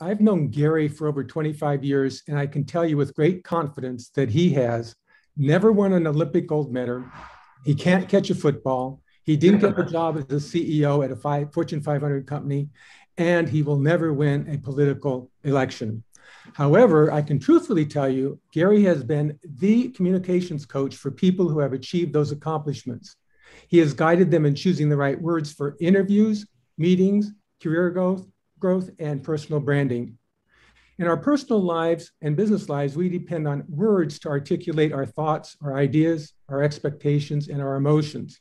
I've known Gary for over 25 years, and I can tell you with great confidence that he has never won an Olympic gold medal. He can't catch a football. He didn't get a job as a CEO at a Fortune 500 company, and he will never win a political election. However, I can truthfully tell you, Gary has been the communications coach for people who have achieved those accomplishments. He has guided them in choosing the right words for interviews, meetings, career growth, and personal branding. In our personal lives and business lives, we depend on words to articulate our thoughts, our ideas, our expectations, and our emotions.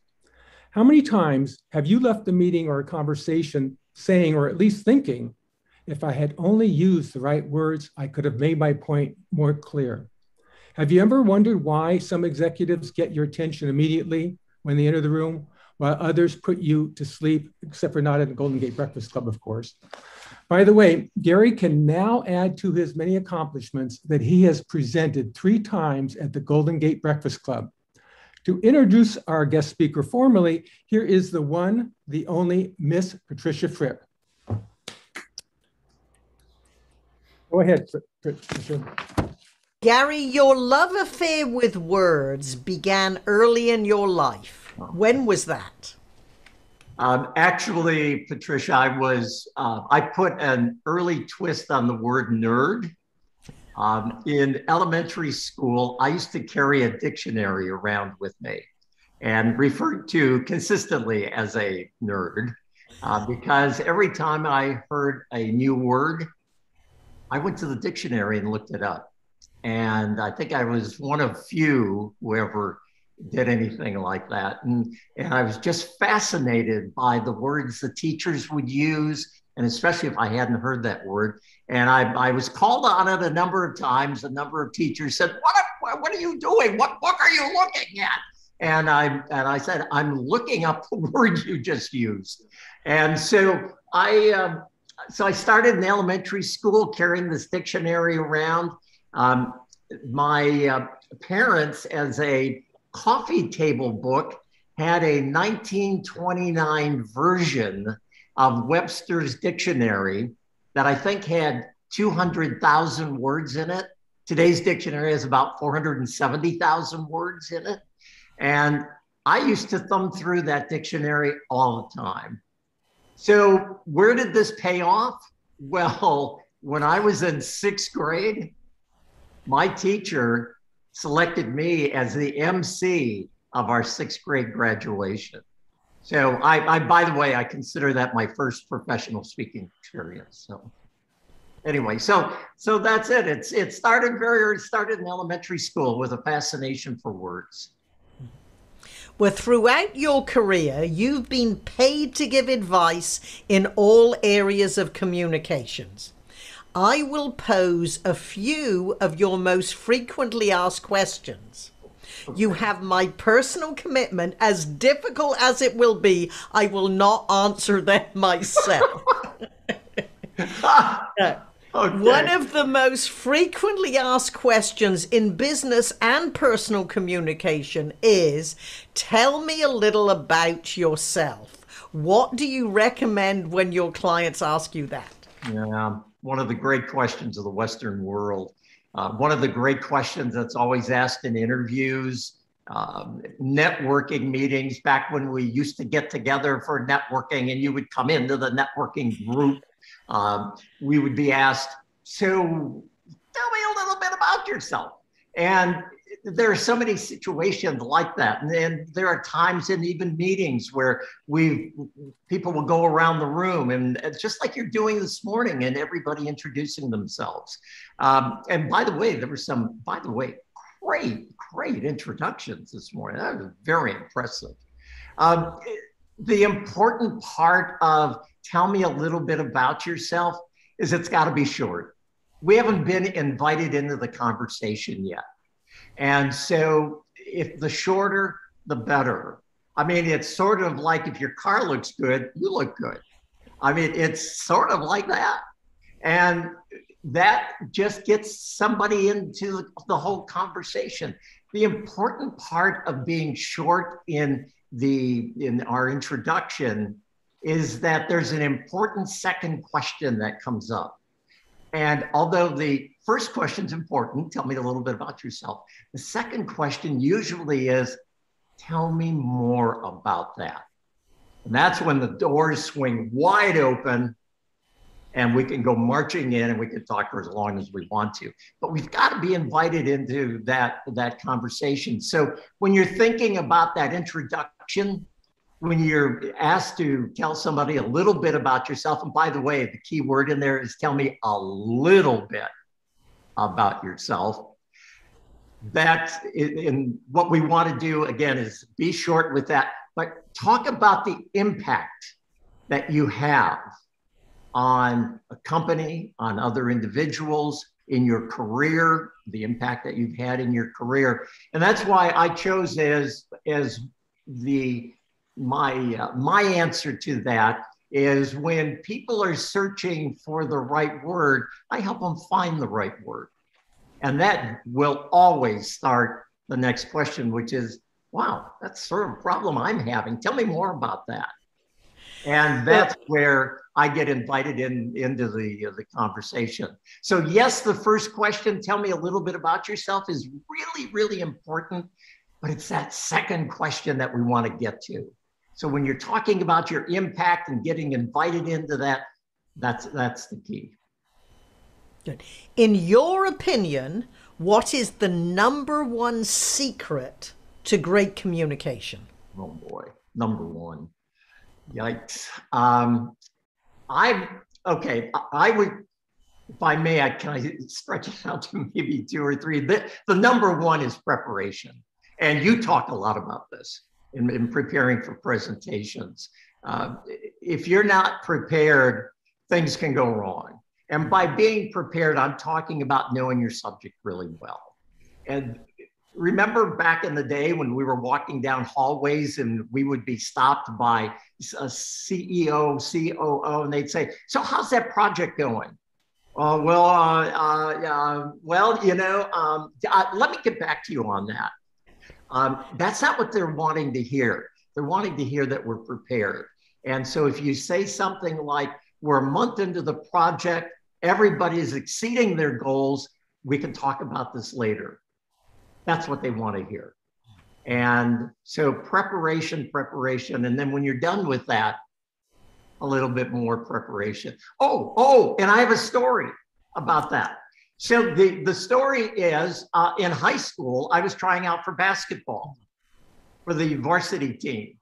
How many times have you left a meeting or a conversation saying, or at least thinking, if I had only used the right words, I could have made my point more clear? Have you ever wondered why some executives get your attention immediately when they enter the room, while others put you to sleep, except for not at the Golden Gate Breakfast Club, of course? By the way, Gary can now add to his many accomplishments that he has presented 3 times at the Golden Gate Breakfast Club. To introduce our guest speaker formally, here is the one, the only Miss Patricia Fripp. Go ahead, Patricia. Gary, your love affair with words began early in your life. When was that? Actually, Patricia, I put an early twist on the word nerd. In elementary school, I used to carry a dictionary around with me and referred to consistently as a nerd because every time I heard a new word, I went to the dictionary and looked it up. And I think I was one of few who ever did anything like that. And I was just fascinated by the words the teachers would use, and especially if I hadn't heard that word. And I was called on it a number of times. A number of teachers said, what are you doing? What book are you looking at? And I said, I'm looking up the word you just used. And so I started in elementary school carrying this dictionary around. My parents, as a coffee table book, had a 1929 version of Webster's dictionary that I think had 200,000 words in it. Today's dictionary has about 470,000 words in it. And I used to thumb through that dictionary all the time. So where did this pay off? Well, when I was in 6th grade, my teacher selected me as the MC of our 6th grade graduation. So by the way, I consider that my first professional speaking experience. So anyway, so that's it. It started in elementary school with a fascination for words. Well, throughout your career, you've been paid to give advice in all areas of communications. I will pose a few of your most frequently asked questions. You have my personal commitment. As difficult as it will be, I will not answer them myself. Okay. One of the most frequently asked questions in business and personal communication is, tell me a little about yourself. What do you recommend when your clients ask you that? Yeah, one of the great questions of the Western world. One of the great questions that's always asked in interviews, networking meetings, back when we used to get together for networking and you would come into the networking group. We would be asked, so tell me a little bit about yourself. And there are so many situations like that. And there are times in even meetings where people will go around the room and just like you're doing this morning and everybody introducing themselves. And by the way, there were some, great introductions this morning. That was very impressive. The important part of tell me a little bit about yourself is it's got to be short. We haven't been invited into the conversation yet. And so if the shorter, the better. I mean, it's sort of like if your car looks good, you look good. I mean, it's sort of like that. And that just gets somebody into the whole conversation. The important part of being short in our introduction is that there's an important second question that comes up. And although the first question is important, tell me a little bit about yourself. The second question usually is, tell me more about that. And that's when the doors swing wide open and we can go marching in and we can talk for as long as we want to. But we've got to be invited into that conversation. So when you're thinking about that introduction, when you're asked to tell somebody a little bit about yourself, and by the way, the key word in there is tell me a little bit about yourself. That's in what we want to do, again, is be short with that, but talk about the impact that you have on a company, on other individuals, in your career, the impact that you've had in your career. And that's why I chose as my answer to that is when people are searching for the right word, I help them find the right word. And that will always start the next question, which is, wow, that's sort of a problem I'm having. Tell me more about that. And that's where I get invited into the conversation. So yes, the first question, tell me a little bit about yourself, is really, really important, but it's that second question that we want to get to. So when you're talking about your impact and getting invited into that, that's the key. Good. In your opinion, what is the #1 secret to great communication? Oh boy, #1. Yikes. I would, if I may, can I stretch it out to maybe 2 or 3? The #1 is preparation. And you talk a lot about this in preparing for presentations. If you're not prepared, things can go wrong. And by being prepared, I'm talking about knowing your subject really well. And remember back in the day when we were walking down hallways and we would be stopped by a CEO, COO, and they'd say, so how's that project going? Let me get back to you on that. That's not what they're wanting to hear. They're wanting to hear that we're prepared. And so if you say something like, we're a month into the project, everybody is exceeding their goals, we can talk about this later. That's what they want to hear. And so preparation, and then when you're done with that, a little bit more preparation. And I have a story about that. So the story is, in high school, I was trying out for basketball for the varsity team.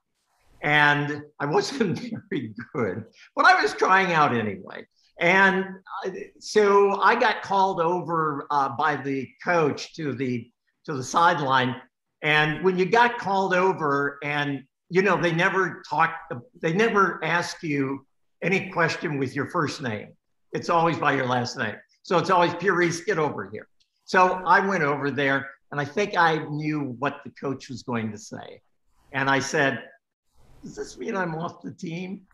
And I wasn't very good, but I was trying out anyway. And so I got called over by the coach to the sideline. And when you got called over, and they never ask you any question with your first name. It's always by your last name. So it's always Purece, get over here. So I went over there, and I think I knew what the coach was going to say. And I said, does this mean I'm off the team?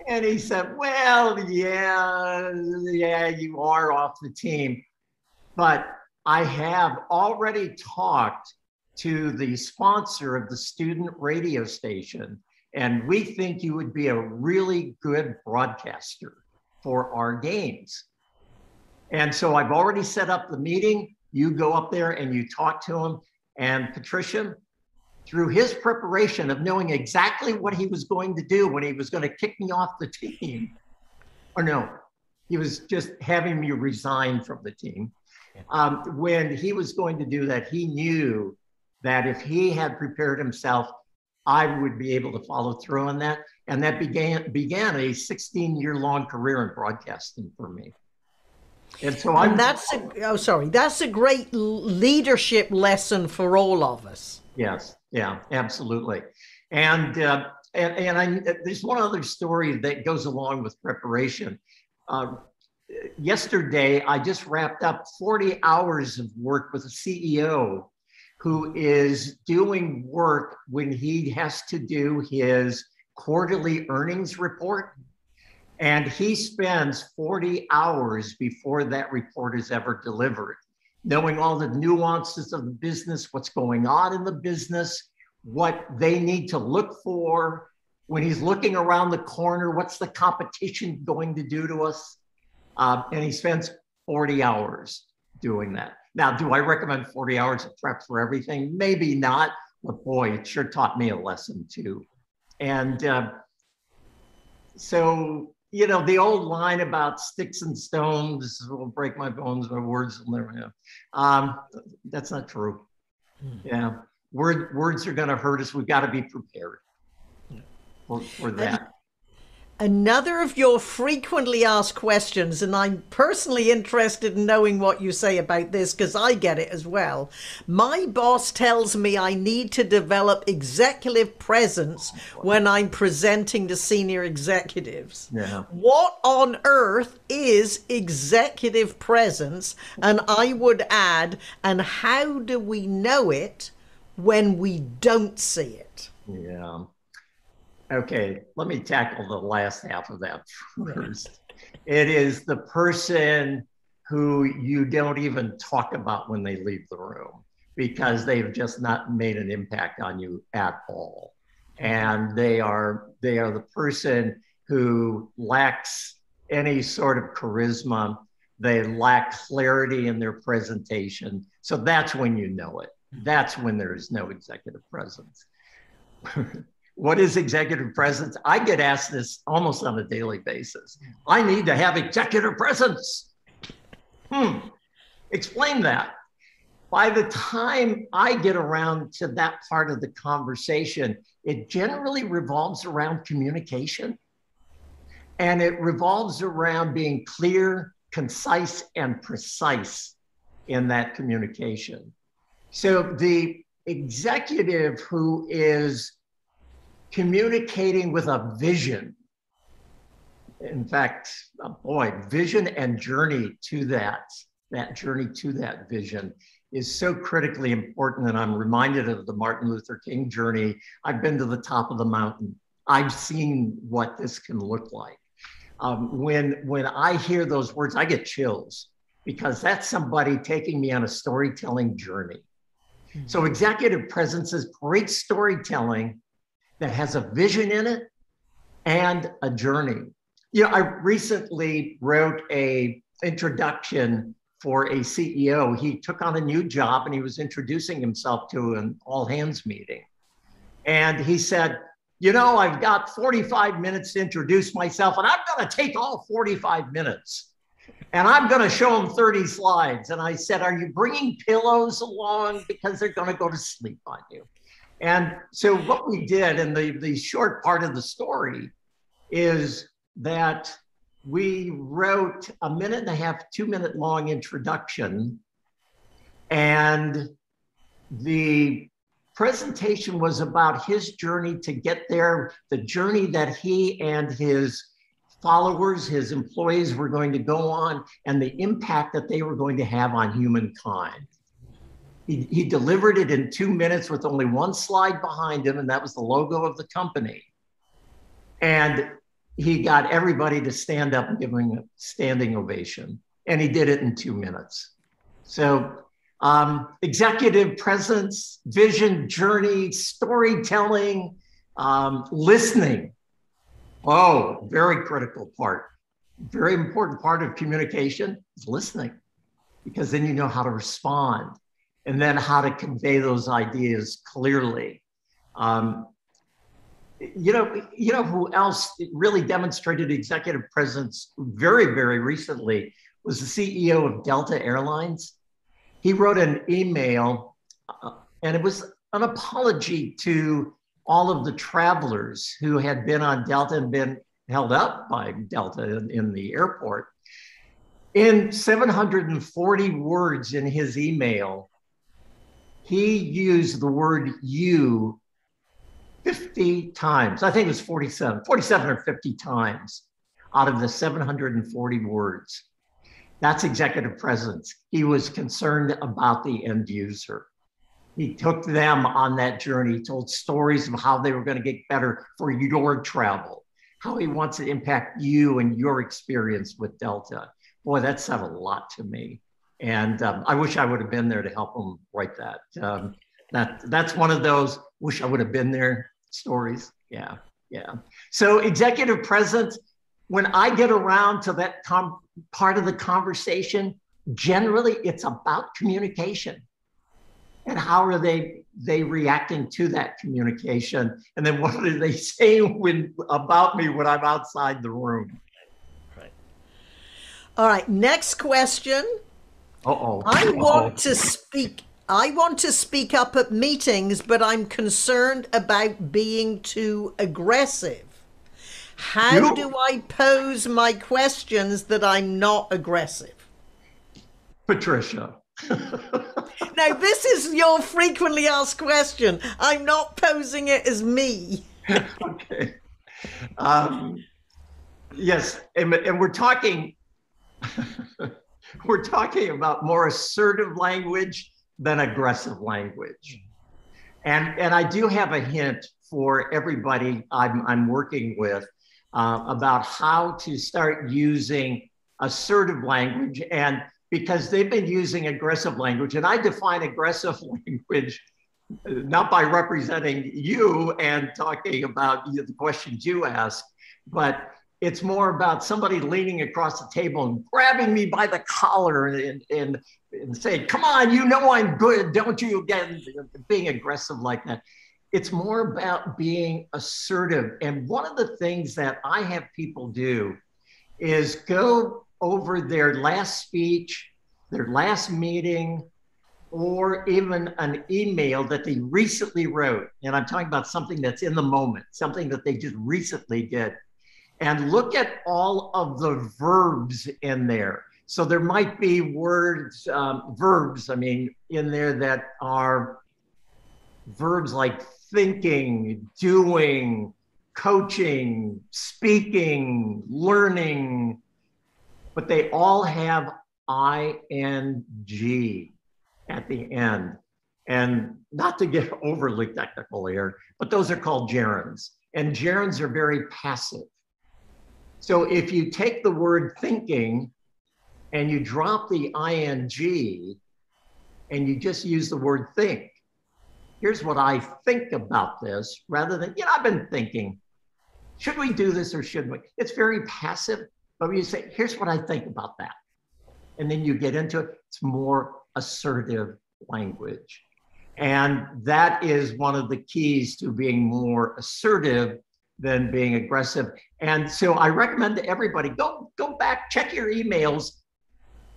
And he said, well, yeah, you are off the team. But I have already talked to the sponsor of the student radio station, and we think you would be a really good broadcaster for our games. And so I've already set up the meeting. You go up there and you talk to him. And Patricia, through his preparation of knowing exactly what he was going to do when he was going to kick me off the team, or no, he was just having me resign from the team. When he was going to do that, he knew that if he had prepared himself, I would be able to follow through on that. And that began a 16-year-long career in broadcasting for me. And so that's a great leadership lesson for all of us. Yes, yeah, absolutely. And there's one other story that goes along with preparation. Yesterday, I just wrapped up 40 hours of work with a CEO who is doing work when he has to do his quarterly earnings report. And he spends 40 hours before that report is ever delivered, knowing all the nuances of the business, what's going on in the business, what they need to look for. When he's looking around the corner, what's the competition going to do to us? And he spends 40 hours doing that. Now, do I recommend 40 hours of prep for everything? Maybe not, but boy, it sure taught me a lesson too. And so, you know, the old line about sticks and stones will break my bones, my words will never have. That's not true. Yeah, words are going to hurt us. We've got to be prepared for that. Another of your frequently asked questions, and I'm personally interested in knowing what you say about this because I get it as well. My boss tells me I need to develop executive presence when I'm presenting to senior executives. Yeah. What on earth is executive presence? And I would add, and how do we know it when we don't see it? Yeah. Okay, let me tackle the last half of that first. It is the person who you don't even talk about when they leave the room because they've just not made an impact on you at all. And they are the person who lacks any sort of charisma. They lack clarity in their presentation. So that's when you know it. That's when there is no executive presence. What is executive presence? I get asked this almost on a daily basis. I need to have executive presence. Explain that. By the time I get around to that part of the conversation, it generally revolves around communication. And it revolves around being clear, concise, and precise in that communication. So the executive who is communicating with a vision. In fact, boy, vision and journey to that journey to that vision is so critically important. And I'm reminded of the Martin Luther King journey. I've been to the top of the mountain. I've seen what this can look like. When I hear those words, I get chills because that's somebody taking me on a storytelling journey. So executive presence is great storytelling that has a vision in it and a journey. You know, I recently wrote an introduction for a CEO. He took on a new job and he was introducing himself to an all hands meeting. And he said, you know, I've got 45 minutes to introduce myself and I'm going to take all 45 minutes and I'm going to show them 30 slides. And I said, are you bringing pillows along? Because they're going to go to sleep on you. And so what we did, and the short part of the story is that we wrote a 1.5, 2-minute long introduction. And the presentation was about his journey to get there, the journey that he and his followers, his employees were going to go on, and the impact that they were going to have on humankind. He delivered it in 2 minutes with only one slide behind him, and that was the logo of the company. And he got everybody to stand up and give him a standing ovation. And he did it in 2 minutes. So executive presence, vision, journey, storytelling, listening. Oh, very critical part. Very important part of communication is listening, because then you know how to respond. And then how to convey those ideas clearly. You know who else really demonstrated executive presence very, very recently was the CEO of Delta Airlines. He wrote an email, and it was an apology to all of the travelers who had been on Delta and been held up by Delta in the airport. In 740 words in his email, he used the word you 50 times. I think it was 47 or 50 times out of the 740 words. That's executive presence. He was concerned about the end user. He took them on that journey, told stories of how they were going to get better for your travel, how he wants to impact you and your experience with Delta. Boy, that said a lot to me. And I wish I would have been there to help him write that. That's one of those wish I would have been there stories. Yeah. So executive presence, when I get around to that part of the conversation, generally it's about communication and how are they reacting to that communication, and then what are they saying about me when I'm outside the room. Right. All right. Next question. I want to speak up at meetings, but I'm concerned about being too aggressive. How do I pose my questions that I'm not aggressive? Patricia. Now, this is your frequently asked question. I'm not posing it as me. Okay. Yes, and we're talking we're talking about more assertive language than aggressive language. And I do have a hint for everybody I'm working with about how to start using assertive language, and because they've been using aggressive language, and I define aggressive language not by representing you and talking about the questions you ask, but it's more about somebody leaning across the table and grabbing me by the collar and saying, come on, you know I'm good, don't you? Again, being aggressive like that. It's more about being assertive. And one of the things that I have people do is go over their last speech, their last meeting, or even an email that they recently wrote. And I'm talking about something that's in the moment, something that they just recently did. And look at all of the verbs in there. So there might be words, verbs, in there that are verbs like thinking, doing, coaching, speaking, learning, but they all have ing at the end. And not to get overly technical here, but those are called gerunds. And gerunds are very passive. So if you take the word thinking and you drop the ing and you just use the word think, here's what I think about this, rather than, I've been thinking, should we do this or shouldn't we? It's very passive, but when you say, here's what I think about that, and then you get into it, it's more assertive language. And that is one of the keys to being more assertive than being aggressive. And so I recommend to everybody, go back, check your emails,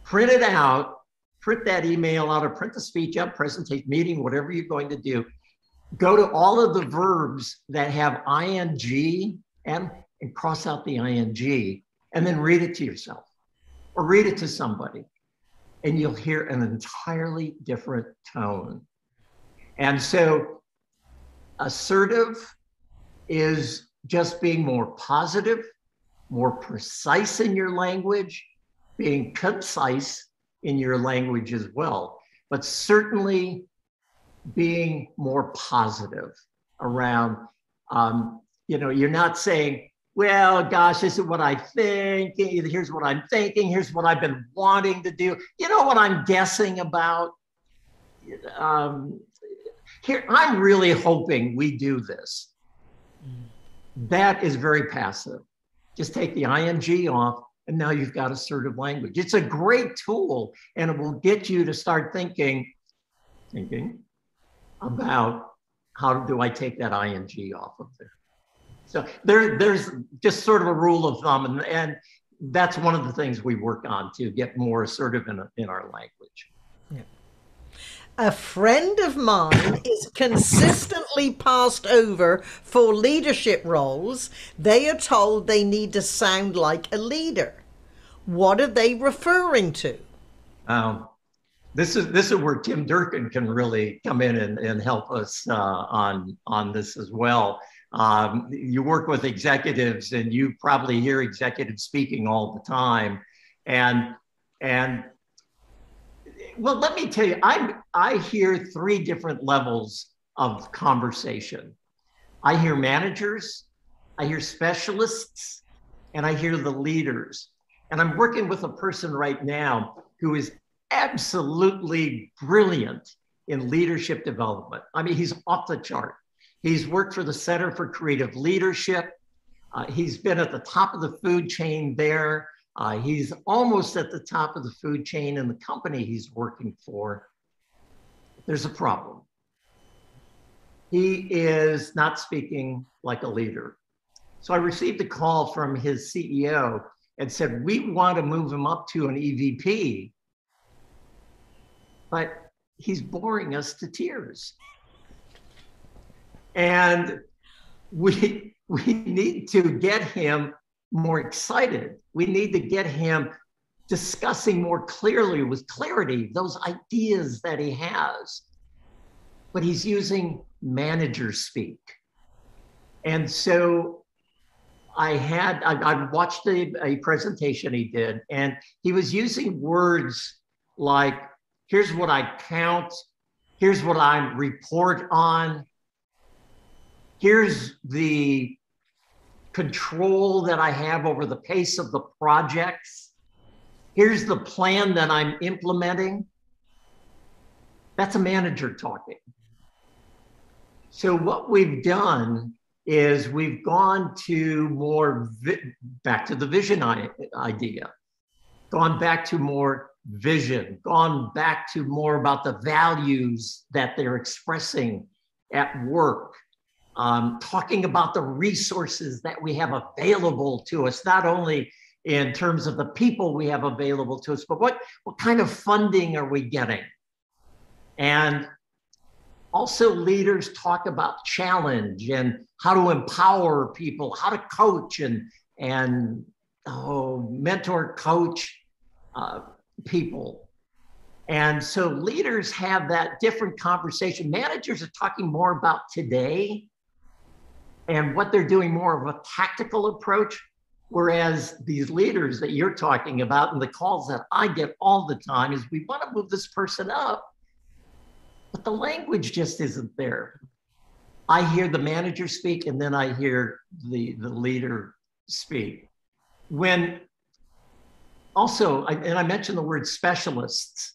print it out, print that email out, or print the speech out, presentation, meeting, whatever you're going to do. Go to all of the verbs that have ing and cross out the ing, and then read it to yourself or read it to somebody, and you'll hear an entirely different tone. And so assertive is just being more positive, more precise in your language, being concise in your language as well, but certainly being more positive around, you're not saying, well, gosh, this is what I think, here's what I'm thinking, here's what I've been wanting to do, you know what I'm guessing about? Here, I'm really hoping we do this. That is very passive. Just take the ing off, and now you've got assertive language. It's a great tool, and it will get you to start thinking about how do I take that ing off of there. So there's just sort of a rule of thumb, and that's one of the things we work on to get more assertive in our language. Yeah. A friend of mine is consistently passed over for leadership roles. They are told they need to sound like a leader. What are they referring to? This is where Tim Durkin can really come in and help us on this as well. You work with executives, and you probably hear executives speaking all the time. And well, let me tell you, I hear three different levels of conversation. I hear managers, I hear specialists, and I hear the leaders. And I'm working with a person right now who is absolutely brilliant in leadership development. He's off the chart. He's worked for the Center for Creative Leadership. He's been at the top of the food chain there. He's almost at the top of the food chain in the company he's working for. There's a problem. He is not speaking like a leader. So I received a call from his CEO and said, we want to move him up to an EVP, but he's boring us to tears. And we need to get him more excited. We need to get him discussing more clearly, with clarity, those ideas that he has. But he's using manager speak. And so I watched a presentation he did, and he was using words like, here's what I count, here's what I report on, here's the control that I have over the pace of the projects, here's the plan that I'm implementing. That's a manager talking. So what we've done is we've gone to more, back to the vision idea, gone back to more vision, gone back to more about the values that they're expressing at work, talking about the resources that we have available to us, not only in terms of the people we have available to us, but what kind of funding are we getting? And also, leaders talk about challenge and how to empower people, how to coach and mentor, coach people. And so leaders have that different conversation. Managers are talking more about today and what they're doing, more of a tactical approach, whereas these leaders that you're talking about and the calls that I get all the time is, we want to move this person up, but the language just isn't there. I hear the manager speak, and then I hear the leader speak. When also, and I mentioned the word specialists.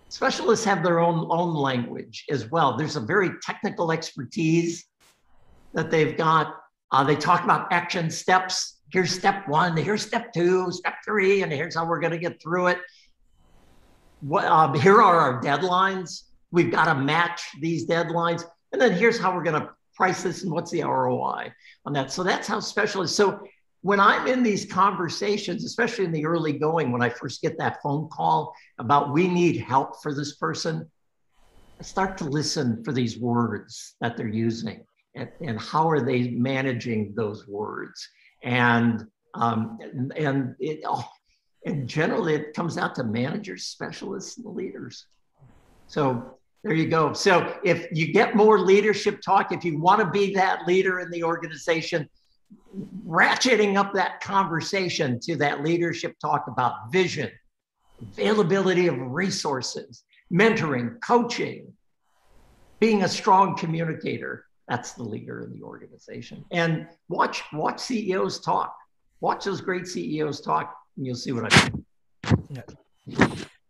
Specialists have their own language as well. There's a very technical expertise that they've got. They talk about action steps. Here's step one, here's step two, step three, and here's how we're going to get through it. Here are our deadlines. We've got to match these deadlines. And then here's how we're going to price this and what's the ROI on that. So that's how specialists. So when I'm in these conversations, especially in the early going, when I first get that phone call about we need help for this person, I start to listen for these words that they're using and how are they managing those words. And generally it comes out to managers, specialists, and leaders. So there you go. So if you get more leadership talk, if you want to be that leader in the organization, ratcheting up that conversation to that leadership talk about vision, availability of resources, mentoring, coaching, being a strong communicator, that's the leader in the organization. And watch CEOs talk. Watch those great CEOs talk, and you'll see what I mean.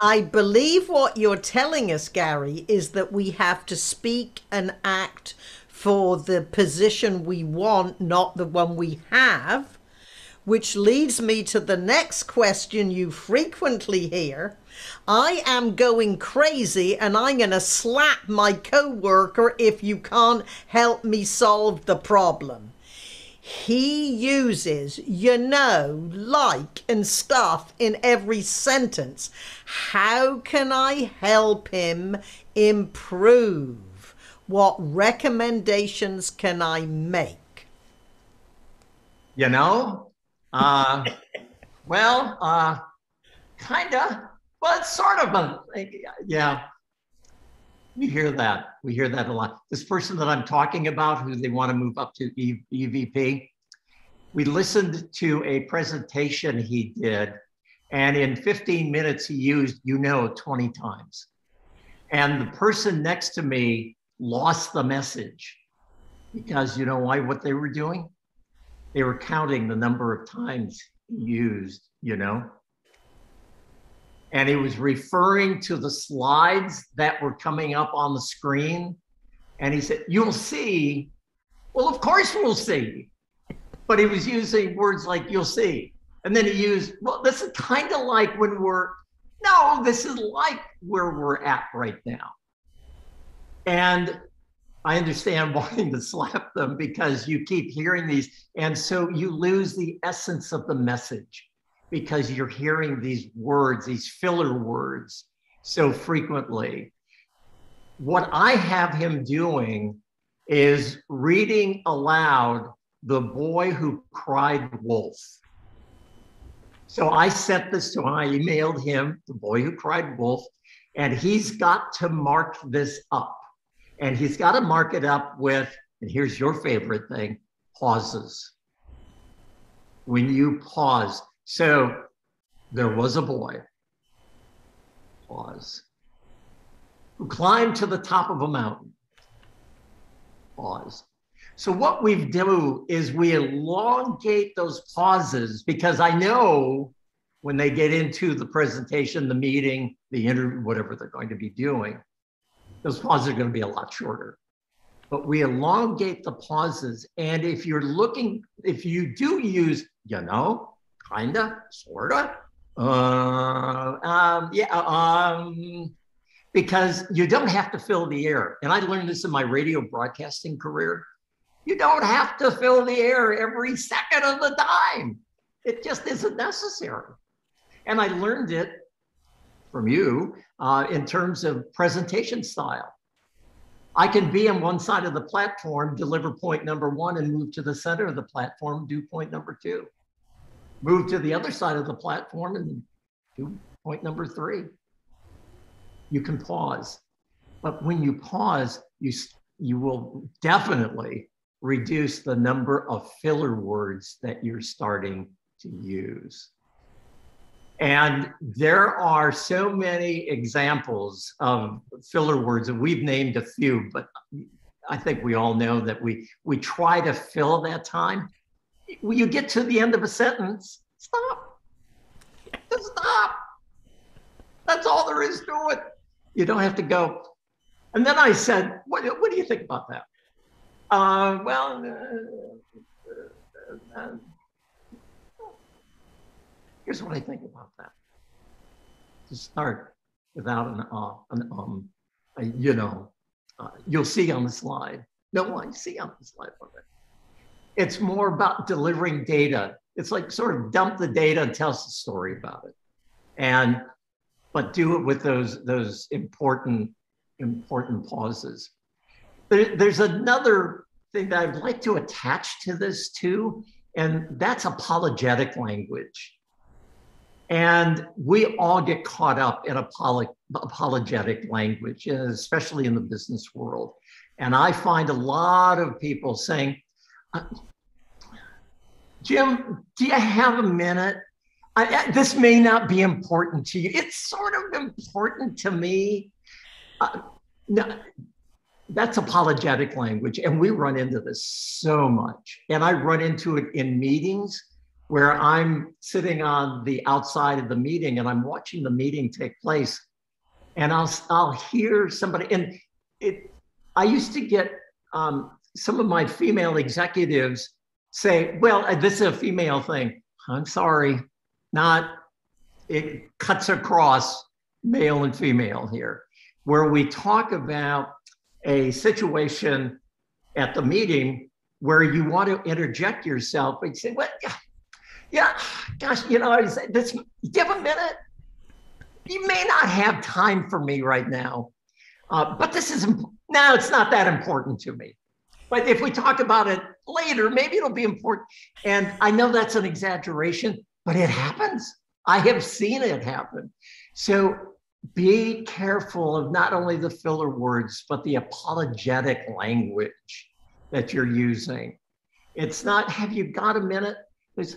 I believe what you're telling us, Gary, is that we have to speak and act for the position we want, not the one we have, which leads me to the next question you frequently hear. I am going crazy and I'm going to slap my coworker if you can't help me solve the problem. He uses, you know, like and stuff in every sentence. How can I help him improve? What recommendations can I make? You know, kind of, well, it's sort of yeah. We hear that. We hear that a lot. This person that I'm talking about, who they want to move up to EVP, we listened to a presentation he did, and in 15 minutes he used, 20 times. And the person next to me lost the message because you know why? What they were doing? They were counting the number of times he used, And he was referring to the slides that were coming up on the screen. And he said, you'll see. Well, of course we'll see. but he was using words like "you'll see," and then he used, well, this is kind of like when this is like where we're at right now. And I understand wanting to slap them because you keep hearing these. And so you lose the essence of the message because you're hearing these words, these filler words so frequently. What I have him doing is reading aloud The Boy Who Cried Wolf. So I sent this to him, I emailed him, The Boy Who Cried Wolf, and he's got to mark this up. And he's got to mark it up with, and here's your favorite thing, pauses. When you pause. So there was a boy, pause, who climbed to the top of a mountain, pause. So what we do is we elongate those pauses because I know when they get into the presentation, the meeting, the interview, whatever they're going to be doing, those pauses are going to be a lot shorter. But we elongate the pauses. And if you do use, kinda, sorta, because you don't have to fill the air. And I learned this in my radio broadcasting career. You don't have to fill the air every second of the time. It just isn't necessary. And I learned it from you in terms of presentation style. I can be on one side of the platform, deliver point number one, and move to the center of the platform, do point number two. Move to the other side of the platform and do point number three. You can pause. But when you pause, you will definitely reduce the number of filler words that you're starting to use. And there are so many examples of filler words, and we've named a few, but I think we all know that we try to fill that time. When you get to the end of a sentence, stop. Just stop. That's all there is to it. You don't have to go. And then I said, what do you think about that? Here's what I think about that. To start without you'll see on the slide. No, I see on the slide of it. It's more about delivering data. It's like sort of dump the data and tell us a story about it. But do it with those important pauses. There's another thing that I'd like to attach to this too, and that's apologetic language. And we all get caught up in apologetic language, especially in the business world. And I find a lot of people saying, Jim, do you have a minute? This may not be important to you. It's sort of important to me. No, that's apologetic language. And we run into this so much. And I run into it in meetings where I'm sitting on the outside of the meeting and I'm watching the meeting take place. And I'll hear somebody, and I used to get some of my female executives say, well, this is a female thing. I'm sorry, it cuts across male and female here, where we talk about a situation at the meeting where you want to interject yourself and say, well, yeah, gosh, I say this, do you have a minute? You may not have time for me right now, but this is, no, it's not that important to me. But if we talk about it later, maybe it'll be important. And I know that's an exaggeration, but it happens. I have seen it happen. So be careful of not only the filler words, but the apologetic language that you're using. It's not, have you got a minute? There's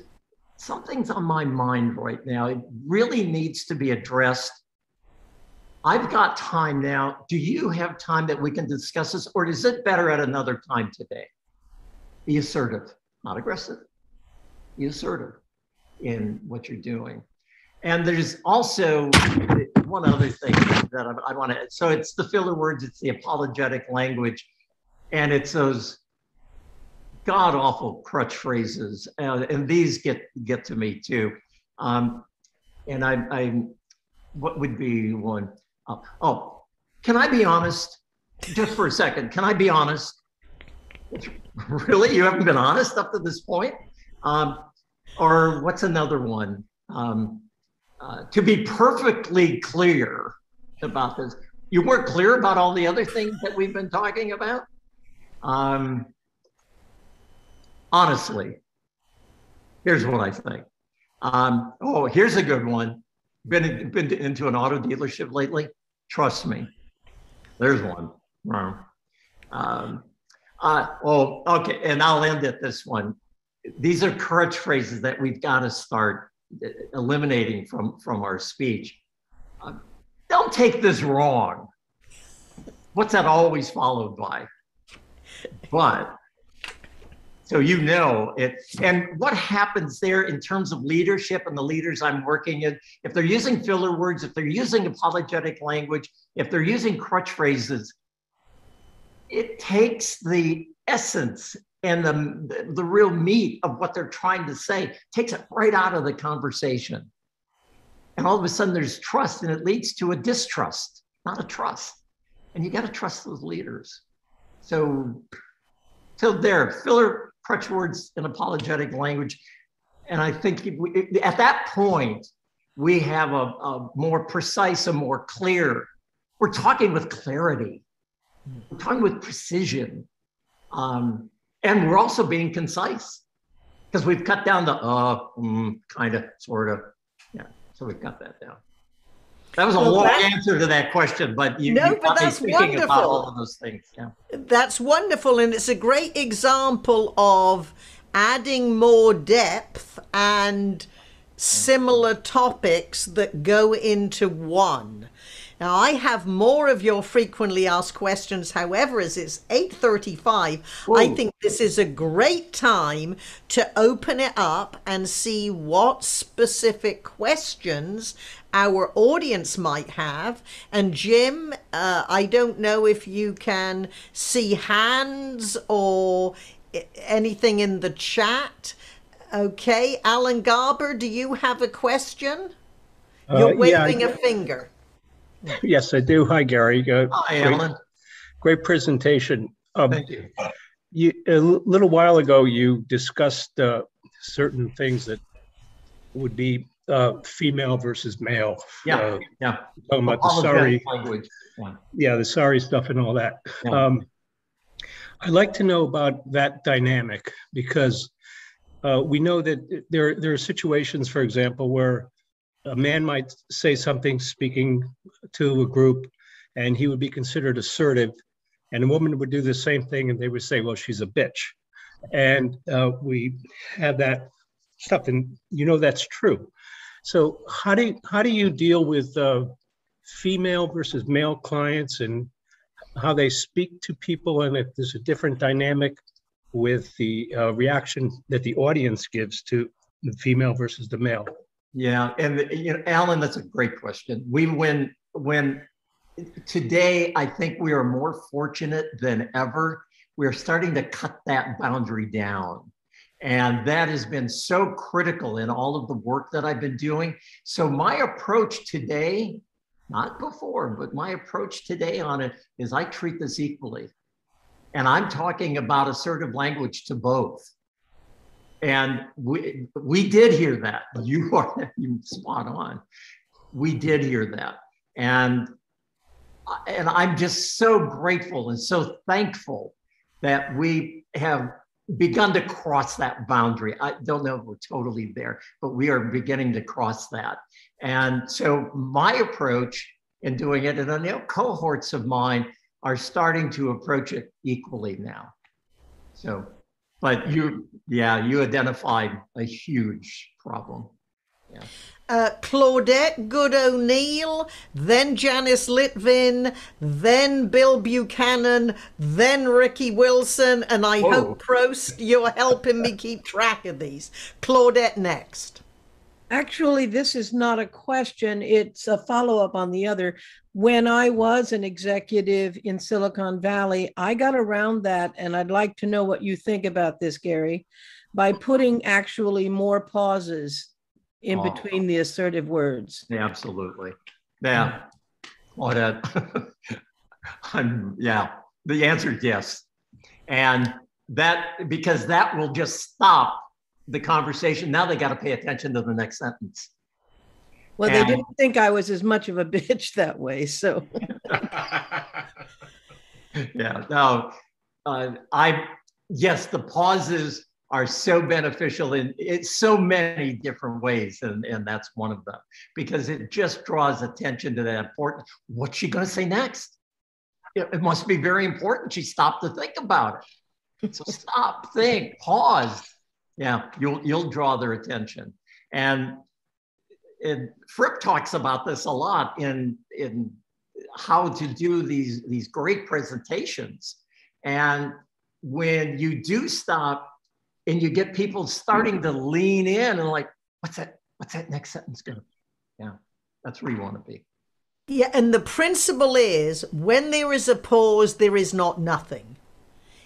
something's on my mind right now. It really needs to be addressed. I've got time now. Do you have time that we can discuss this, or is it better at another time today? Be assertive, not aggressive. Be assertive in what you're doing. And there's also one other thing that I want to, so it's the filler words, it's the apologetic language, and it's those god-awful crutch phrases, and these get to me too. And I what would be one? Oh, can I be honest? Just for a second, can I be honest? Really, you haven't been honest up to this point? Or what's another one? To be perfectly clear about this, you weren't clear about all the other things that we've been talking about? Honestly, here's what I think. Oh, here's a good one. Been into an auto dealership lately? Trust me, there's one. Oh, okay, and I'll end at this one. These are crutch phrases that we've got to start eliminating from our speech. Don't take this wrong. What's that always followed by? But, so you know it. And what happens there in terms of leadership and the leaders I'm working in, if they're using filler words, if they're using apologetic language, if they're using crutch phrases, it takes the essence and the real meat of what they're trying to say, takes it right out of the conversation. And all of a sudden there's trust, and it leads to a distrust, not a trust. And you got to trust those leaders. So there, filler, crutch words, and apologetic language. And I think at that point, we have a more precise, a more clear, we're talking with clarity. We're talking with precision. And we're also being concise, because we've cut down the kind of, sort of. Yeah, so we've got that down. That was a long answer to that question, but you got me thinking about all of those things. Yeah. That's wonderful, and it's a great example of adding more depth and similar topics that go into one. Now, I have more of your frequently asked questions. However, as it's 8:35, I think this is a great time to open it up and see what specific questions our audience might have. And Jim, I don't know if you can see hands or anything in the chat. Okay, Alan Garber, do you have a question? You're waving a finger. Yes, I do. Hi, Gary. Hi, Alan. Great presentation. Thank you. A little while ago, you discussed certain things that would be female versus male. Yeah. Talking about the sorry language. Yeah, the sorry stuff and all that. Yeah. I'd like to know about that dynamic, because we know that there are situations, for example, where a man might say something speaking to a group, and he would be considered assertive, and a woman would do the same thing, and they would say, well, she's a bitch. And we have that stuff, and you know that's true. So how do you deal with female versus male clients, and how they speak to people, and if there's a different dynamic with the reaction that the audience gives to the female versus the male? Yeah, and Alan, that's a great question. When today, I think we are more fortunate than ever. We're starting to cut that boundary down. And that has been so critical in all of the work that I've been doing. So my approach today, not before, but my approach today on it is I treat this equally. And I'm talking about assertive language to both. And we did hear that. You spot on. We did hear that. And I'm just so grateful and so thankful that we have begun to cross that boundary. I don't know if we're totally there, but we are beginning to cross that. And so my approach in doing it, and I know cohorts of mine are starting to approach it equally now. So, but you identified a huge problem. Yeah. Claudette Good O'Neill, then Janice Litvin, then Bill Buchanan, then Ricky Wilson, and I hope, Prost, you're helping me keep track of these. Claudette next. Actually, this is not a question. It's a follow-up on the other. When I was an executive in Silicon Valley, I got around that, and I'd like to know what you think about this, Gary, by putting actually more pauses in between the assertive words. Yeah, absolutely. Yeah. What a, yeah, the answer is yes. And that, because that will just stop the conversation. Now they got to pay attention to the next sentence. Well, they didn't think I was as much of a bitch that way, so. Yeah, no, yes, the pauses are so beneficial in so many different ways, and that's one of them, because it just draws attention to that important, what's she going to say next? It must be very important. She stopped to think about it. So stop, think, pause. Yeah, you'll draw their attention. And Fripp talks about this a lot in how to do these great presentations. And when you do stop and you get people starting to lean in and like, what's that next sentence gonna be? Yeah, that's where you want to be. Yeah, and the principle is when there is a pause, there is not nothing.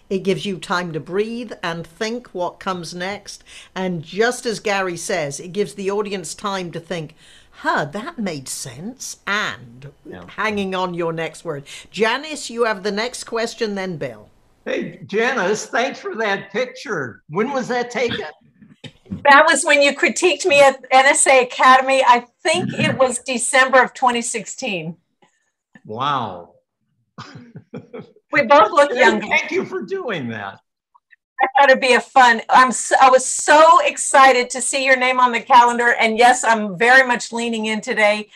It gives you time to breathe and think what comes next. And just as Gary says, it gives the audience time to think, that made sense. And hanging on your next word. Janice, you have the next question, then Bill. Hey, Janice, thanks for that picture. When was that taken? That was when you critiqued me at NSA Academy. I think it was December of 2016. Wow. We both look younger. Thank you for doing that. I thought it'd be a fun. I was so excited to see your name on the calendar. And yes, I'm very much leaning in today.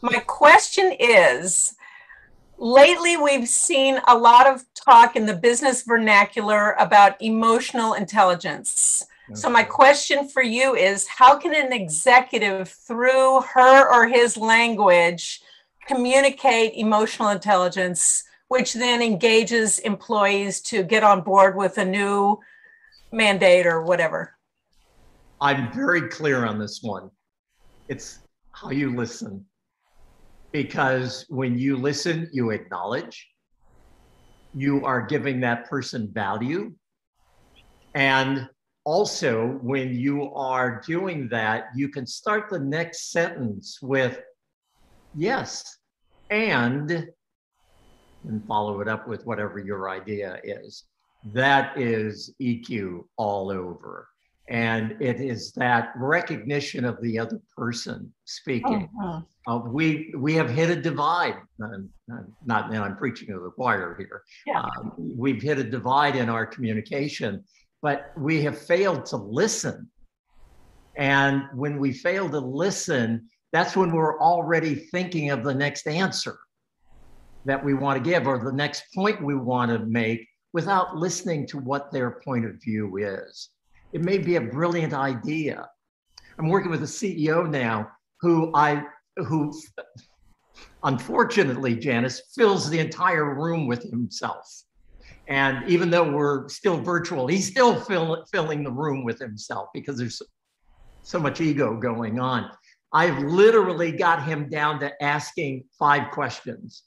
My question is, lately we've seen a lot of talk in the business vernacular about emotional intelligence. So my question for you is, how can an executive, through her or his language, communicate emotional intelligence, which then engages employees to get on board with a new mandate or whatever? I'm very clear on this one. It's how you listen. Because when you listen, you acknowledge. You are giving that person value. And also, when you are doing that, you can start the next sentence with yes, and follow it up with whatever your idea is. That is EQ all over. And it is that recognition of the other person speaking. We have hit a divide. Not, and I'm preaching to the choir here. Yeah. We've hit a divide in our communication, but we have failed to listen. And when we fail to listen, that's when we're already thinking of the next answer that we want to give or the next point we want to make without listening to what their point of view is. It may be a brilliant idea. I'm working with a CEO now who unfortunately, Janice, fills the entire room with himself. And even though we're still virtual, he's still filling the room with himself because there's so much ego going on. I've literally got him down to asking 5 questions.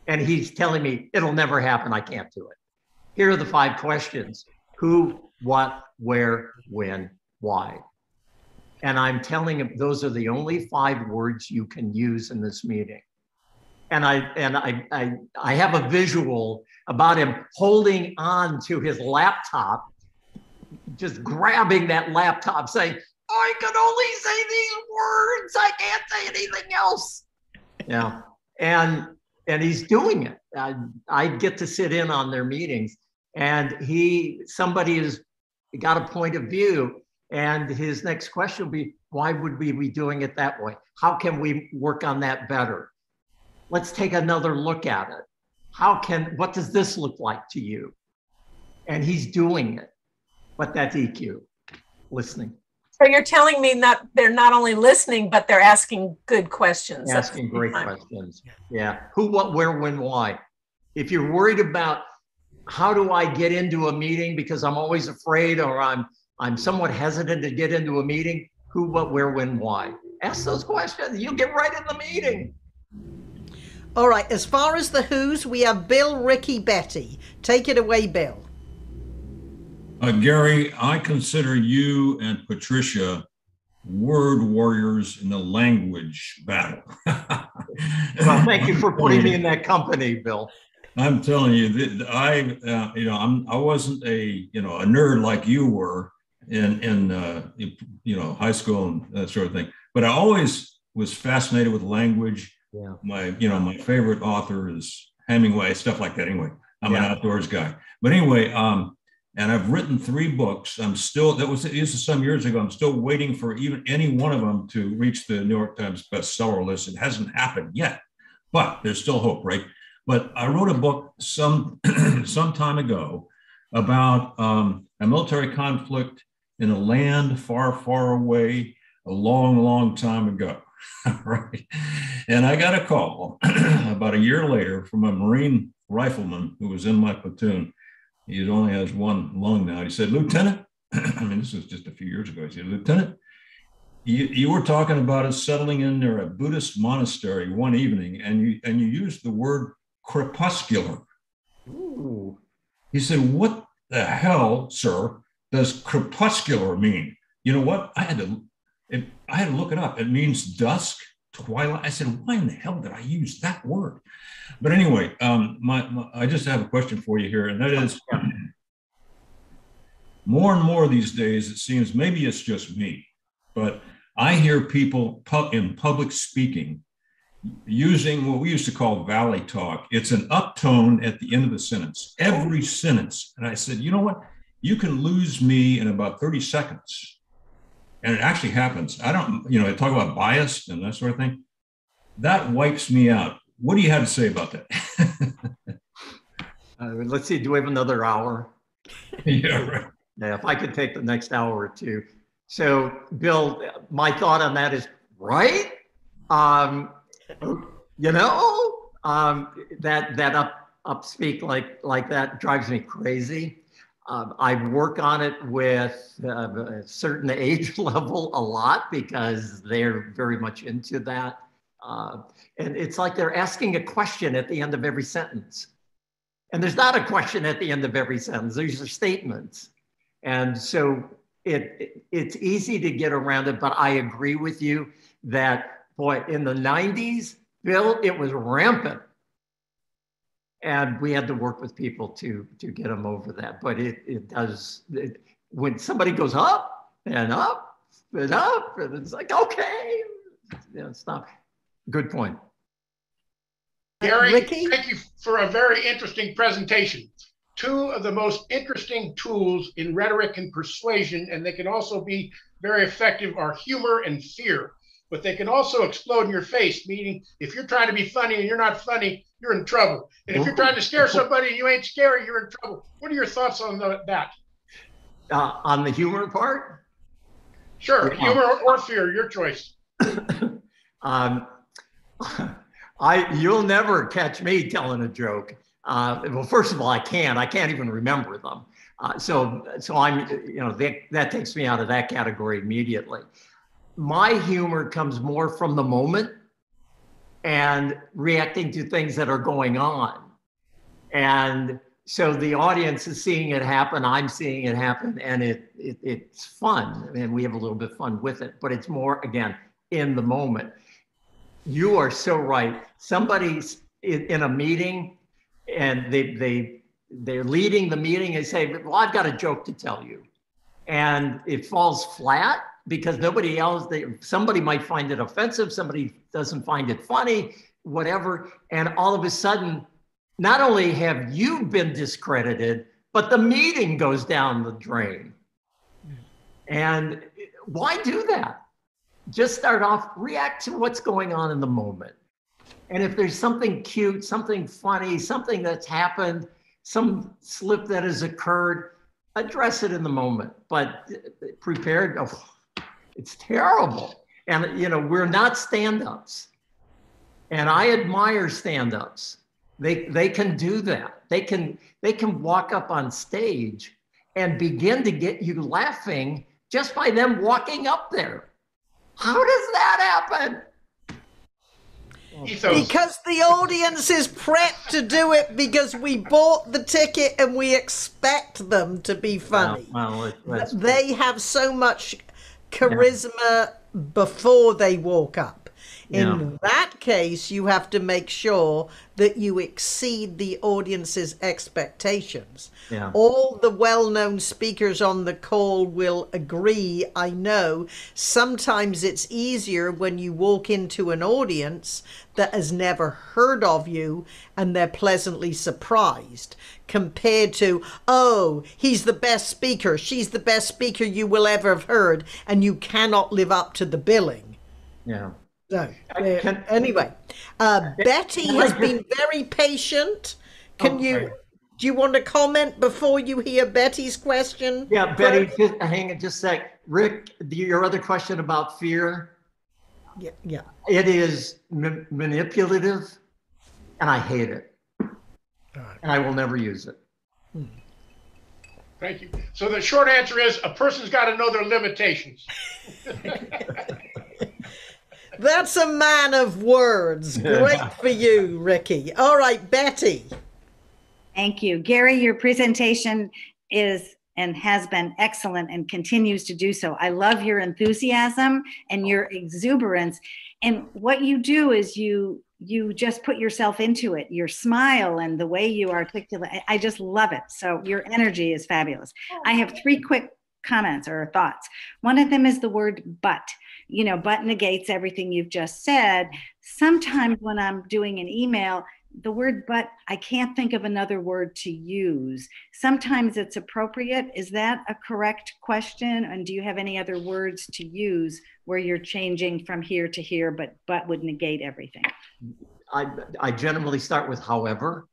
And he's telling me, it'll never happen, I can't do it. Here are the 5 questions. Who, what, where, when, why? And I'm telling him those are the only 5 words you can use in this meeting. And I have a visual about him holding on to his laptop, just grabbing that laptop, saying, I can only say these words. I can't say anything else. Yeah, and he's doing it. I get to sit in on their meetings, and somebody has got a point of view, and his next question will be, why would we be doing it that way? How can we work on that better? Let's take another look at it. What does this look like to you? And he's doing it, but that's EQ, listening. So you're telling me they're not only listening, but they're asking good questions. Asking great questions. Yeah. Who, what, where, when, why. If you're worried about how do I get into a meeting because I'm always afraid or I'm somewhat hesitant to get into a meeting, who, what, where, when, why. Ask those questions. You'll get right in the meeting. All right. As far as the who's, we have Bill, Ricky, Betty. Take it away, Bill. Gary, I consider you and Patricia word warriors in the language battle. Well, thank you for putting me in that company, Bill. I'm telling you that I wasn't a nerd like you were in high school and that sort of thing, but I always was fascinated with language. Yeah. My favorite author is Hemingway, stuff like that. Anyway, I'm an outdoors guy, but anyway, and I've written 3 books. This was some years ago. I'm still waiting for even any one of them to reach the New York Times bestseller list. It hasn't happened yet, but there's still hope, right? But I wrote a book some time ago about a military conflict in a land far, far away, a long, long time ago, right? And I got a call about a year later from a Marine rifleman who was in my platoon. He only has one lung now. He said, "Lieutenant," I mean, this was just a few years ago. He said, "Lieutenant, you were talking about us settling in near a Buddhist monastery one evening, and you used the word crepuscular." Ooh. He said, "What the hell, sir, does crepuscular mean?" You know what? I had to look it up. It means dusk, twilight. I said, "Why in the hell did I use that word?" But anyway, I just have a question for you here, and that is, more and more these days, it seems, maybe it's just me, but I hear people in public speaking using what we used to call valley talk. It's an uptone at the end of the sentence, every sentence. And I said, you know what? You can lose me in about 30 seconds. And it actually happens. I talk about bias and that sort of thing. That wipes me out. What do you have to say about that? Let's see, do we have another hour? Yeah, right. Yeah, if I could take the next hour or two. So, Bill, my thought on that is, right? That upspeak like that drives me crazy. I work on it with a certain age level a lot because they're very much into that. And it's like they're asking a question at the end of every sentence. And there's not a question at the end of every sentence. These are statements. And so it's easy to get around it, but I agree with you that, boy, in the 90s, Bill, it was rampant. And we had to work with people to get them over that. But it does, when somebody goes up and up and up, and it's like, okay, stop. Good point. Gary, Ricky? thank you for a very interesting presentation. 2 of the most interesting tools in rhetoric and persuasion, and they can also be very effective, are humor and fear. But they can also explode in your face, meaning if you're trying to be funny and you're not funny, you're in trouble. And if you're trying to scare somebody and you ain't scary, you're in trouble. What are your thoughts on that? On the humor part? Sure, humor or fear, your choice. You'll never catch me telling a joke. Well, first of all, I can't even remember them. So I'm, that takes me out of that category immediately. My humor comes more from the moment and reacting to things that are going on. And so the audience is seeing it happen, I'm seeing it happen, and it's fun. And we have a little bit of fun with it, but it's more, again, in the moment. You are so right. Somebody's in a meeting and they're leading the meeting and say, well, I've got a joke to tell you. And it falls flat because nobody else, somebody might find it offensive, somebody doesn't find it funny, whatever. And all of a sudden, not only have you been discredited, but the meeting goes down the drain. And why do that? Just start off, react to what's going on in the moment. And if there's something cute, something funny, something that's happened, some slip that has occurred, address it in the moment. But prepared, it's terrible. And, we're not stand-ups. And I admire stand-ups. They can do that. They can walk up on stage and begin to get you laughing just by them walking up there. How does that happen? Because the audience is prepped to do it because we bought the ticket and we expect them to be funny. They have so much charisma before they walk up. In that case, you have to make sure that you exceed the audience's expectations. All the well-known speakers on the call will agree, I know, sometimes it's easier when you walk into an audience that has never heard of you and they're pleasantly surprised, compared to, oh, he's the best speaker, she's the best speaker you will ever have heard, and you cannot live up to the billing. So, anyway, Betty has been very patient. Do you want to comment before you hear Betty's question? Yeah, Betty, hang on just a sec. Rick, your other question about fear. Yeah. It is manipulative, and I hate it. And I will never use it. Thank you. So the short answer is a person's got to know their limitations. That's a man of words. Great for you, Ricky. All right, Betty. Thank you. Gary, your presentation is and has been excellent and continues to do so. I love your enthusiasm and your exuberance. And what you do is you just put yourself into it. Your smile and the way you articulate, I just love it. So your energy is fabulous. I have 3 quick comments or thoughts. One of them is the word but. You know, but negates everything you've just said. Sometimes when I'm doing an email, the word but, I can't think of another word to use. Sometimes it's appropriate. Is that a correct question? And do you have any other words to use where you're changing from here to here, but would negate everything? I generally start with however.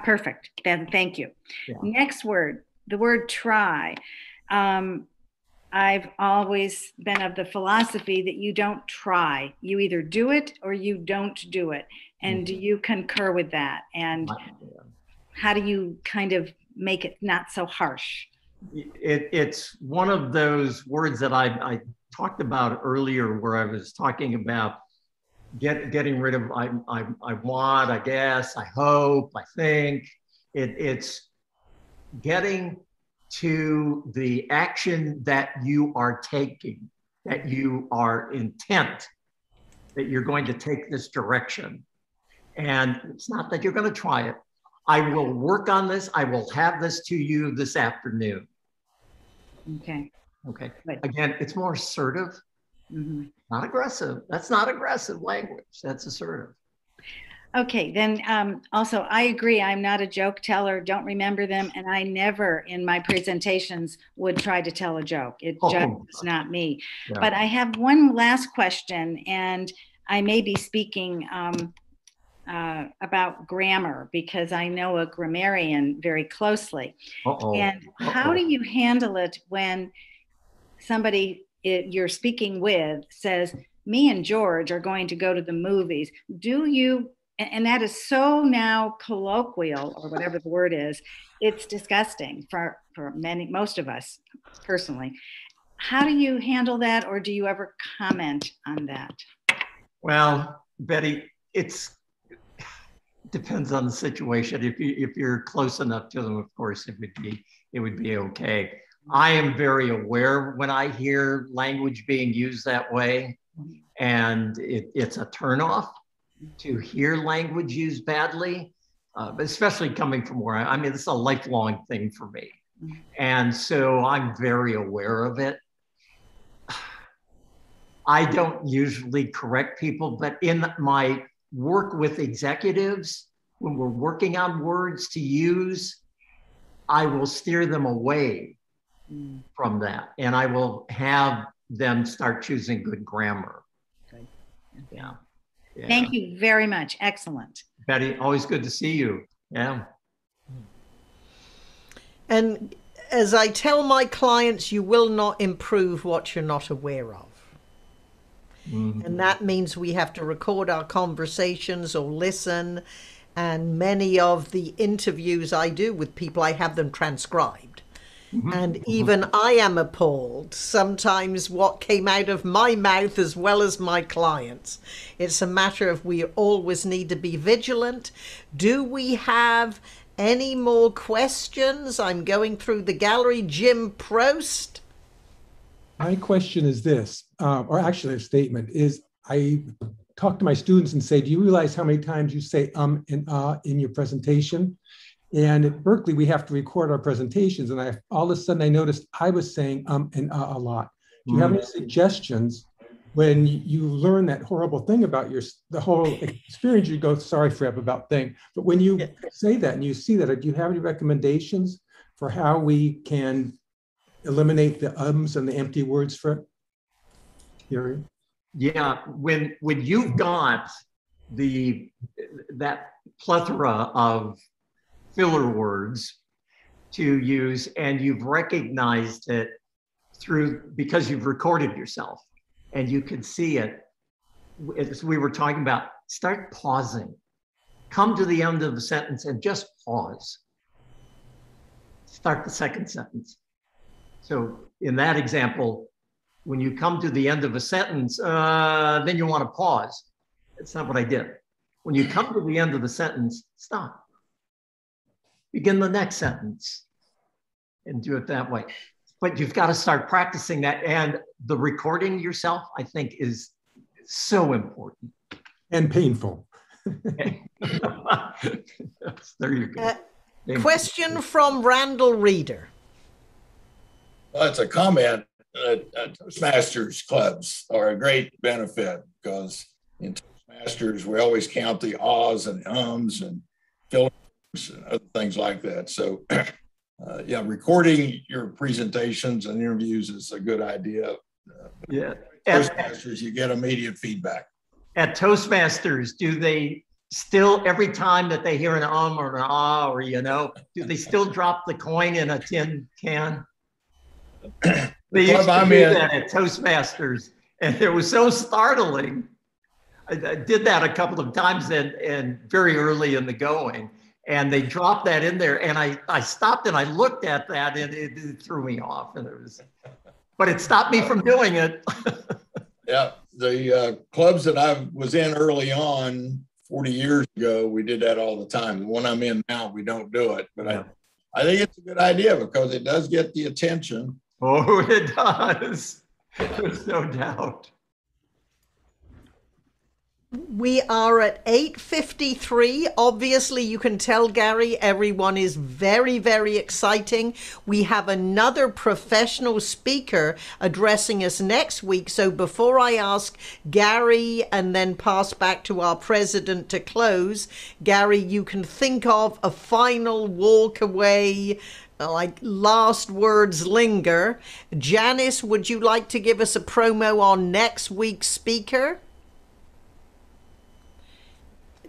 Perfect. Thank you. Next word, the word try. I've always been of the philosophy that you don't try. You either do it or you don't do it. And do you concur with that? And how do you kind of make it not so harsh? It's one of those words that I talked about earlier, where I was talking about getting rid of I want, I guess, I hope, I think. It's getting to the action that you are taking, that you are intent, that you're going to take this direction. And it's not that you're going to try it. I will work on this. I will have this to you this afternoon. Okay. Right. Again, it's more assertive, not aggressive. That's not aggressive language. That's assertive. Okay, then also I agree. I'm not a joke teller, don't remember them. And I never in my presentations would try to tell a joke. It just is not me. Yeah. But I have one last question, and I may be speaking about grammar because I know a grammarian very closely. And how do you handle it when somebody you're speaking with says, me and George are going to go to the movies? Do you, and that is so now colloquial, or whatever the word is, it's disgusting for most of us personally. How do you handle that, or do you ever comment on that? Well, Betty, it depends on the situation. If you're close enough to them, of course, it would be okay. I am very aware when I hear language being used that way, and it's a turnoff to hear language used badly, especially coming from where I mean, it's a lifelong thing for me. And so I'm very aware of it. I don't usually correct people, but in my work with executives, when we're working on words to use, I will steer them away from that. And I will have them start choosing good grammar. Okay. Yeah. Thank you very much. Excellent. Betty, always good to see you. Yeah. And as I tell my clients, you will not improve what you're not aware of. And that means we have to record our conversations or listen. And many of the interviews I do with people, I have them transcribed. And even I am appalled sometimes what came out of my mouth as well as my clients. It's a matter of we always need to be vigilant. Do we have any more questions? I'm going through the gallery. Jim Prost. My question is this, or actually a statement, is I talk to my students and say, do you realize how many times you say and in your presentation? And at Berkeley, we have to record our presentations. And all of a sudden I noticed I was saying and a lot. Do you have any suggestions when you learn that horrible thing about the whole experience? You go, sorry, Freb, about thing. But when you say that and you see that, do you have any recommendations for how we can eliminate the ums and the empty words, Freb? Gary? Yeah, when you've got that plethora of filler words to use and you've recognized it because you've recorded yourself and you can see it, as we were talking about, start pausing. Come to the end of the sentence and just pause. Start the second sentence. So in that example, when you come to the end of a sentence, then you want to pause. That's not what I did. When you come to the end of the sentence, stop. Begin the next sentence and do it that way. But you've got to start practicing that. And the recording yourself, I think, is so important. And painful. There you go. Question from Randall Reeder. Well, it's a comment. Toastmasters clubs are a great benefit because in Toastmasters, we always count the ahs and ums and fillers and other things like that. So, yeah, recording your presentations and interviews is a good idea. Yeah. Toastmasters, you get immediate feedback. At Toastmasters, do they still, every time that they hear an or an ah, or, do they still drop the coin in a tin can? They used to do that at Toastmasters, and it was so startling. I did that a couple of times and very early in the going, and they dropped that in there, and I stopped and I looked at that, and it threw me off, and but it stopped me from doing it. Yeah, the clubs that I was in early on, 40 years ago, we did that all the time. The one I'm in now, we don't do it, but I think it's a good idea because it does get the attention. Oh, it does. There's no doubt. We are at 8:53. Obviously, you can tell, Gary, everyone is very, very exciting. We have another professional speaker addressing us next week. So before I ask Gary and then pass back to our president to close, Gary, you can think of a final walk away, like last words linger. Janice, would you like to give us a promo on next week's speaker?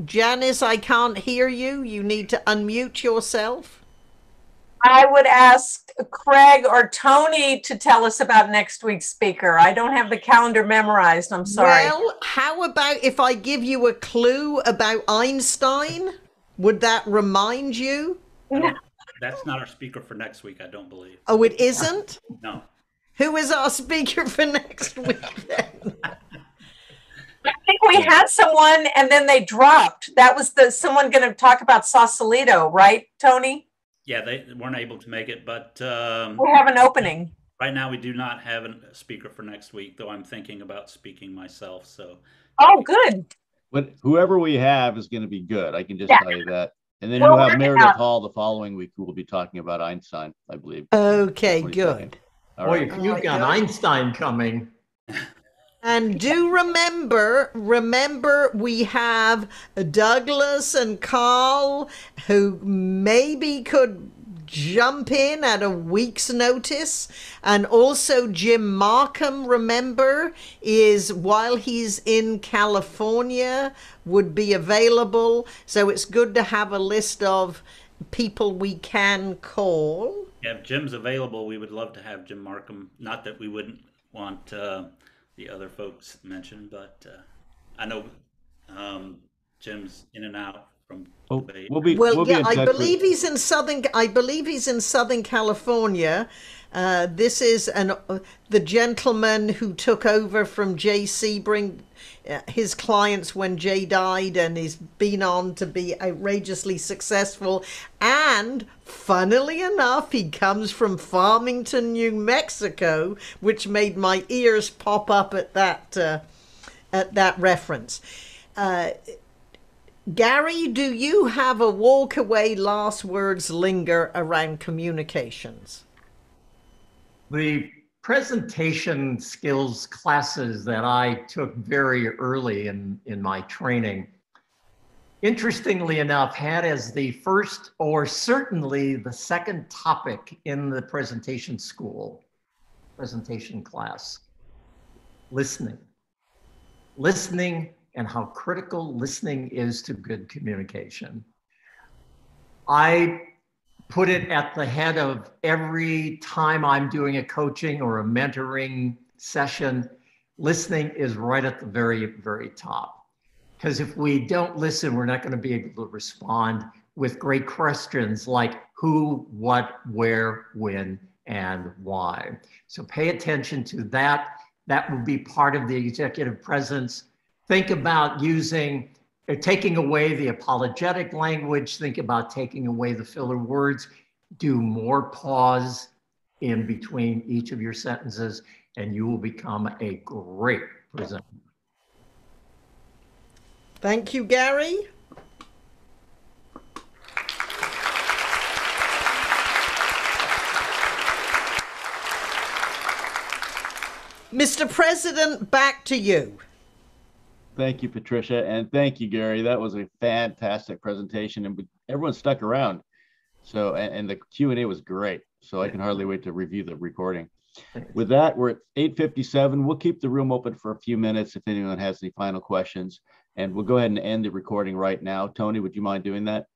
Janice, I can't hear you. You need to unmute yourself. I would ask Craig or Tony to tell us about next week's speaker. I don't have the calendar memorized. I'm sorry. Well, how about if I give you a clue about Einstein? Would that remind you? That's not our speaker for next week, I don't believe. Oh, it isn't? No. Who is our speaker for next week then? I think we had someone and then they dropped. That was someone going to talk about Sausalito, right, Tony? Yeah, they weren't able to make it, but we have an opening. Right now we do not have a speaker for next week, though I'm thinking about speaking myself. So. Oh, good. But whoever we have is going to be good. I can just tell you that. And then we'll have Meredith Hall the following week, who will be talking about Einstein, I believe. Okay, good. All right. Boy, if you've got Einstein coming. And do remember we have Douglas and Carl who maybe could jump in at a week's notice. And also Jim Markham, remember, is while he's in California, would be available. So it's good to have a list of people we can call. Yeah, if Jim's available, we would love to have Jim Markham. Not that we wouldn't want the other folks mentioned, but I know Jim's in and out from Oh, debate. we'll be yeah, in touch I believe with, he's in Southern California. This is the gentleman who took over from JC, his clients when Jay died, and he's been on to be outrageously successful. And funnily enough, he comes from Farmington, New Mexico, which made my ears pop up at that reference. Gary, do you have a walk away last words linger around communications? The presentation skills classes that I took very early in my training, interestingly enough, had as the first or certainly the second topic in the presentation class, listening. Listening and how critical listening is to good communication. I put it at the head of every time I'm doing a coaching or a mentoring session. Listening is right at the very, very top. Because if we don't listen, we're not going to be able to respond with great questions like who, what, where, when, and why. So pay attention to that. That would be part of the executive presence. Think about taking away the apologetic language. Think about taking away the filler words. Do more pause in between each of your sentences, and you will become a great presenter. Thank you, Gary. Mr. President, back to you. Thank you, Patricia, and thank you, Gary. That was a fantastic presentation, and everyone stuck around. So, and the Q&A was great. So I can hardly wait to review the recording. With that, we're at 8:57. We'll keep the room open for a few minutes if anyone has any final questions, and we'll go ahead and end the recording right now. Tony, would you mind doing that?